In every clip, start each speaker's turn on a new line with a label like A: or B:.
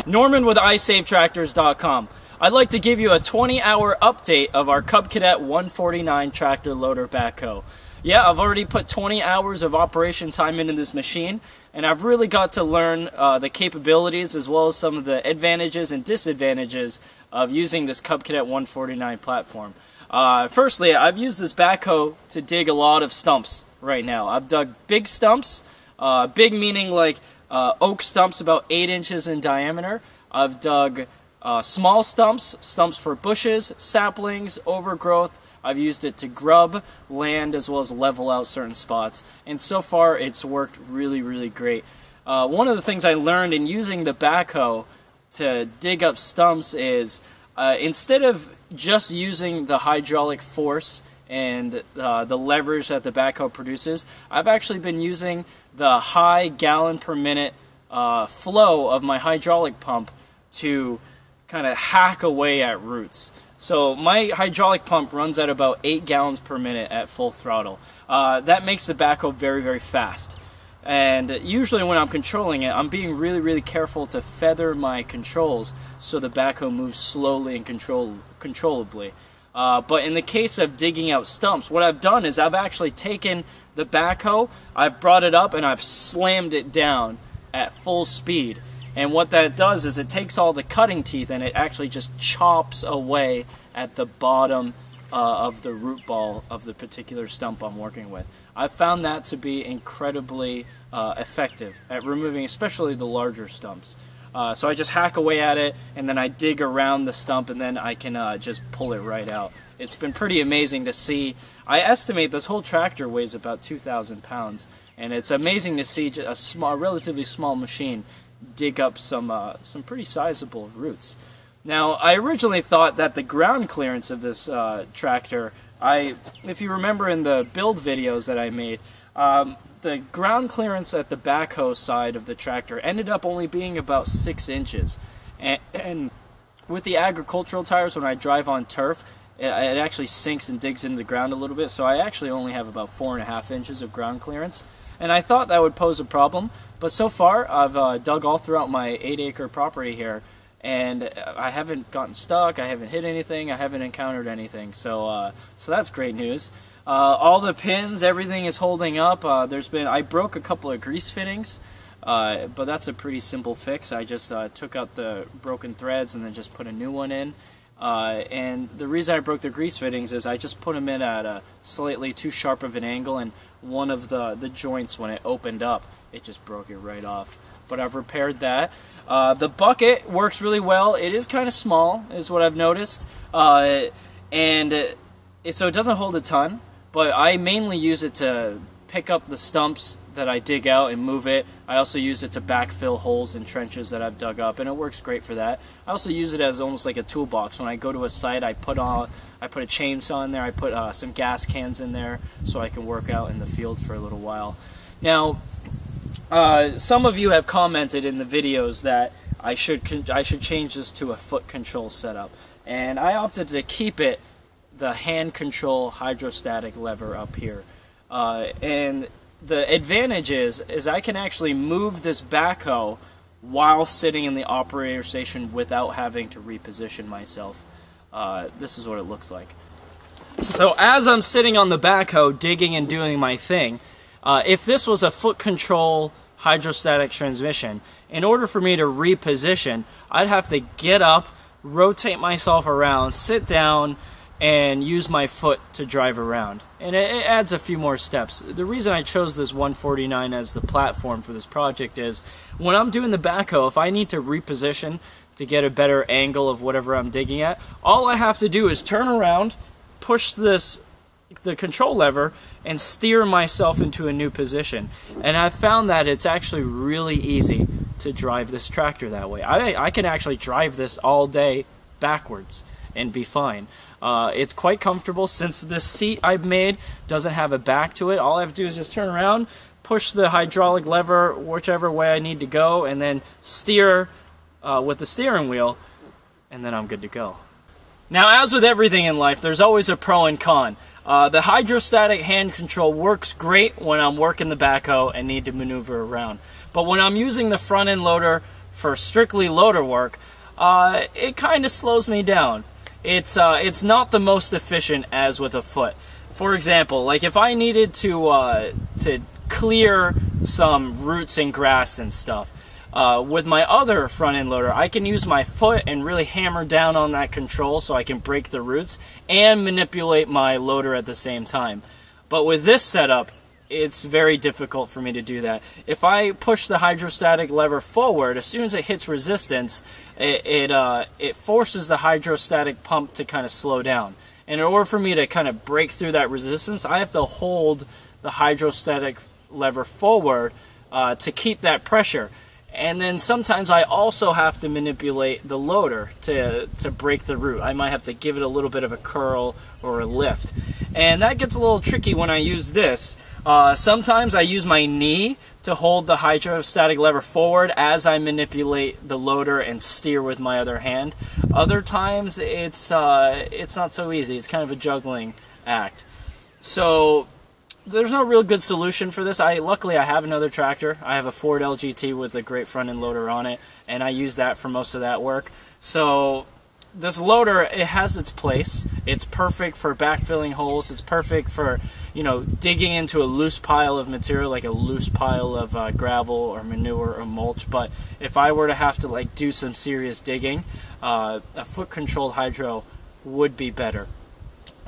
A: Norman with iSaveTractors.com. I'd like to give you a 20-hour update of our Cub Cadet 149 tractor loader backhoe. Yeah, I've already put 20 hours of operation time into this machine, and I've really got to learn the capabilities as well as some of the advantages and disadvantages of using this Cub Cadet 149 platform. Firstly, I've used this backhoe to dig a lot of stumps right now. I've dug big stumps, big meaning like oak stumps about 8 inches in diameter. I've dug small stumps, stumps for bushes, saplings, overgrowth. I've used it to grub land as well as level out certain spots. And so far, it's worked really, really great. One of the things I learned in using the backhoe to dig up stumps is instead of just using the hydraulic force and the leverage that the backhoe produces, I've actually been using the high gallon per minute flow of my hydraulic pump to kind of hack away at roots. So my hydraulic pump runs at about 8 gallons per minute at full throttle. That makes the backhoe very, very fast. And usually when I'm controlling it, I'm being really, really careful to feather my controls so the backhoe moves slowly and controllably. But in the case of digging out stumps, what I've done is I've actually taken the backhoe, I've brought it up, and I've slammed it down at full speed. And what that does is it takes all the cutting teeth and it actually just chops away at the bottom of the root ball of the particular stump I'm working with. I've found that to be incredibly effective at removing especially the larger stumps. So I just hack away at it, and then I dig around the stump, and then I can just pull it right out. It's been pretty amazing to see. I estimate this whole tractor weighs about 2,000 pounds, and it's amazing to see a relatively small machine dig up some pretty sizable roots. Now, I originally thought that the ground clearance of this tractor, if you remember in the build videos that I made, the ground clearance at the backhoe side of the tractor ended up only being about 6 inches. And with the agricultural tires, when I drive on turf, it actually sinks and digs into the ground a little bit, so I actually only have about 4.5 inches of ground clearance. And I thought that would pose a problem, but so far I've dug all throughout my 8-acre property here, and I haven't gotten stuck, I haven't hit anything, I haven't encountered anything, so that's great news. All the pins, everything is holding up. I broke a couple of grease fittings, but that's a pretty simple fix. I just took out the broken threads and then just put a new one in. And the reason I broke the grease fittings is I just put them in at a slightly too sharp of an angle, and one of the joints, when it opened up, it just broke it right off. But I've repaired that. The bucket works really well. It is kind of small, is what I've noticed, so it doesn't hold a ton, but I mainly use it to pick up the stumps that I dig out and move it. I also use it to backfill holes in trenches that I've dug up, and it works great for that. I also use it as almost like a toolbox. When I go to a site, I put a chainsaw in there, I put some gas cans in there so I can work out in the field for a little while. Now, some of you have commented in the videos that I should change this to a foot control setup, and I opted to keep it the hand control hydrostatic lever up here. And the advantage is I can actually move this backhoe while sitting in the operator station without having to reposition myself. This is what it looks like. So as I'm sitting on the backhoe digging and doing my thing, if this was a foot control hydrostatic transmission, in order for me to reposition, I'd have to get up, rotate myself around, sit down, and use my foot to drive around. And it adds a few more steps. The reason I chose this 149 as the platform for this project is when I'm doing the backhoe, if I need to reposition to get a better angle of whatever I'm digging at, all I have to do is turn around, push the control lever, and steer myself into a new position. And I've found that it's actually really easy to drive this tractor that way. I can actually drive this all day backwards and be fine. It's quite comfortable since the seat I've made doesn't have a back to it. All I have to do is just turn around, push the hydraulic lever whichever way I need to go, and then steer with the steering wheel, and then I'm good to go. Now, as with everything in life, there's always a pro and con. The hydrostatic hand control works great when I'm working the backhoe and need to maneuver around. But when I'm using the front end loader for strictly loader work, it kind of slows me down. It's not the most efficient as with a foot. For example, like if I needed to clear some roots and grass and stuff, with my other front end loader, I can use my foot and really hammer down on that control so I can break the roots and manipulate my loader at the same time. But with this setup, it's very difficult for me to do that. If I push the hydrostatic lever forward, as soon as it hits resistance, it forces the hydrostatic pump to kind of slow down. And in order for me to kind of break through that resistance, I have to hold the hydrostatic lever forward to keep that pressure. And then sometimes I also have to manipulate the loader to break the root. I might have to give it a little bit of a curl or a lift. And that gets a little tricky when I use this. Sometimes I use my knee to hold the hydrostatic lever forward as I manipulate the loader and steer with my other hand. Other times it's not so easy. It's kind of a juggling act. So there's no real good solution for this. Luckily I have another tractor. I have a Ford LGT with a great front end loader on it, and I use that for most of that work. So this loader, it has its place. It's perfect for backfilling holes. It's perfect for, you know, digging into a loose pile of material, like a loose pile of gravel or manure or mulch. But if I were to have to like do some serious digging, a foot controlled hydro would be better.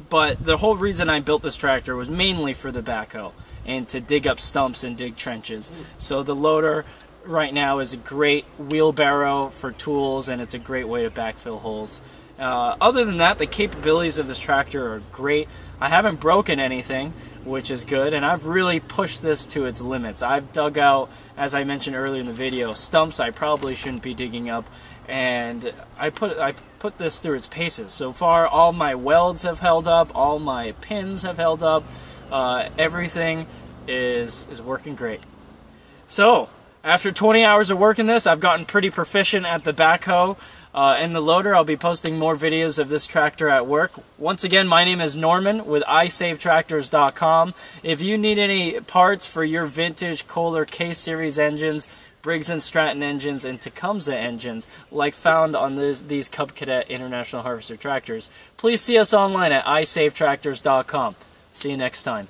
A: But the whole reason I built this tractor was mainly for the backhoe and to dig up stumps and dig trenches. So the loader right now is a great wheelbarrow for tools, and it's a great way to backfill holes. Other than that, the capabilities of this tractor are great. I haven't broken anything, which is good, and I've really pushed this to its limits. I've dug out, as I mentioned earlier in the video, stumps I probably shouldn't be digging up, and I put this through its paces. So far, all my welds have held up, all my pins have held up, everything is working great. So, after 20 hours of working this, I've gotten pretty proficient at the backhoe and the loader. I'll be posting more videos of this tractor at work. Once again, my name is Norman with iSaveTractors.com. If you need any parts for your vintage Kohler K-Series engines, Briggs & Stratton engines, and Tecumseh engines, like found on these Cub Cadet International Harvester tractors, please see us online at iSaveTractors.com. See you next time.